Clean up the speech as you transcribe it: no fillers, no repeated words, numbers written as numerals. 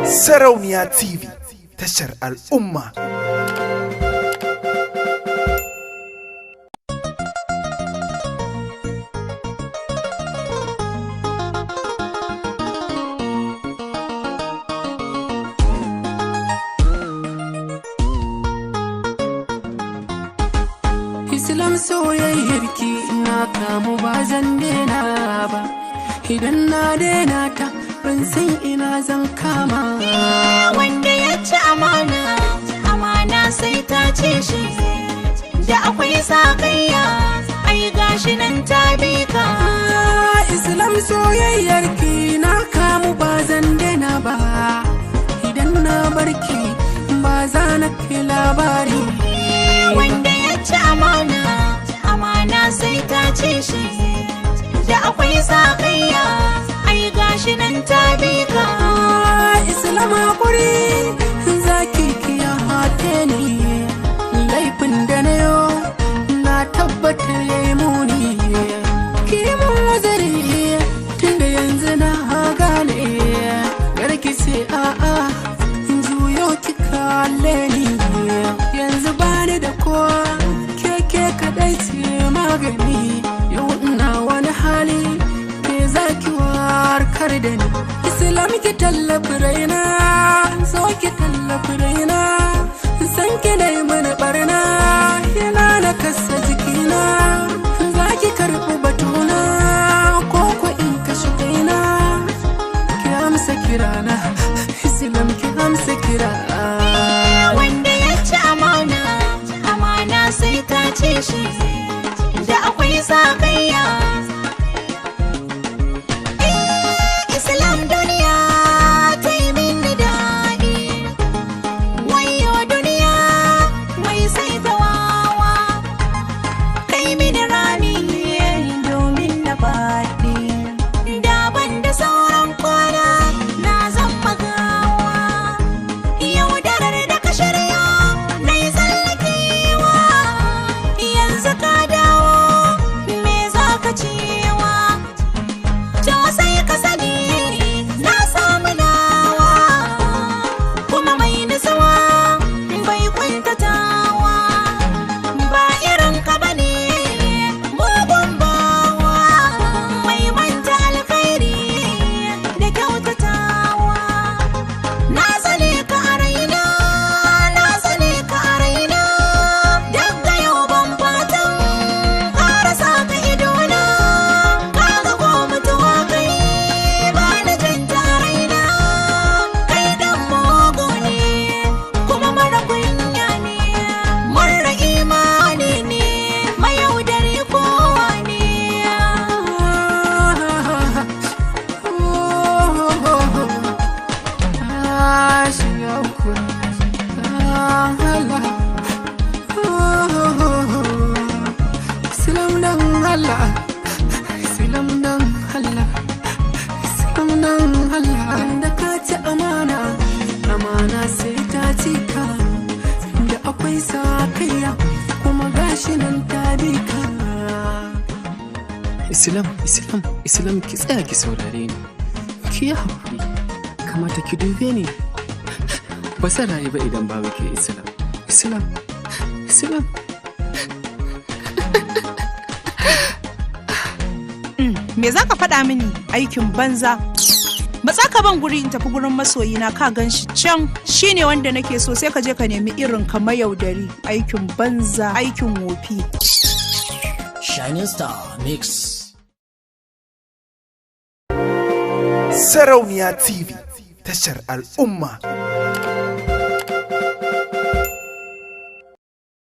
Sarauniya TV, tashar al'umma. Islam soyayyarki ina kamu ba zan dena ba, idan na dena ta ban san ina zan kama. Wanda ya ci amana, amana sai ta ce shi, da akwai sakayya ai gashi nan ta bi ka. Islam soyayyarki na kamu ba zan dena ba, idan na barki ba za na kai labari. Wanda ya ci amana, amana sai ta ce shi, da akwai sakayya ai gashi nan ta bi ka. Islam hakuri zaki kiya hate ni, laifin da na yo na tabbatar yayi muni. Ki mun wazari tunda yanzu na gane, garki sai a'a juyo ki kalle ni. Yanzu bani da kowa, keke kadai ce magani. Yau ina wani hali, ke zaki warkar da ni. Islam ki tallafi raina, so ki tallafi raina, san ki dai mana barna, yana na kasa jikina. Za ki karɓi batuna ko ko in kashe kaina, ki amsa kirana. Islam ki amsa kirana. Wanda ya ci amana, amana sai ta ce shi, da akwai sakayya. Islam duniya ta yi mini daɗi, wayo duniya mai sai ta wawa, kai mini rami domin na faɗi, daban da sauran kwana na zan magawa. Yaudarar da ka shirya na yi tsallakewa, yanzu ka dawo me za ka cewa? To sai ka sani na samu nawa, kuma mai nutsuwa bai kwantatawa. Ba irin ka bane mugun bawa, mai manta alkhairi da kyautatawa. Na sane ka a raina, na sane ka a raina, daga yau ban fatan ƙarasa ka idona. Kaga ko mutuwa kai ba na janta raina, kai dan mugu ne kuma mara kunya ne, mara imani ne, mayaudari kowa ne. Islam dan Allah, Islam dan Allah, Islam dan Allah. Da ka ci amana, amana sai ta ci ka, da akwai sakayya kuma gashi nan ta bi ka. Islam ki tsaya ki saurare ni, ki yi haƙuri, kamata ki dube ni. Ba zan rayu ba idan babu ke Islam. Me za ka faɗa mini aikin banza? Matsa ka ban guri in tafi gurin masoyina, ka gan shi can shine wanda nake so, sai ka je ka nemi irin ka mayaudari. Aikin banza, aikin wofi. Shining Star Mix. Sarauniya TV, tashar al'umma.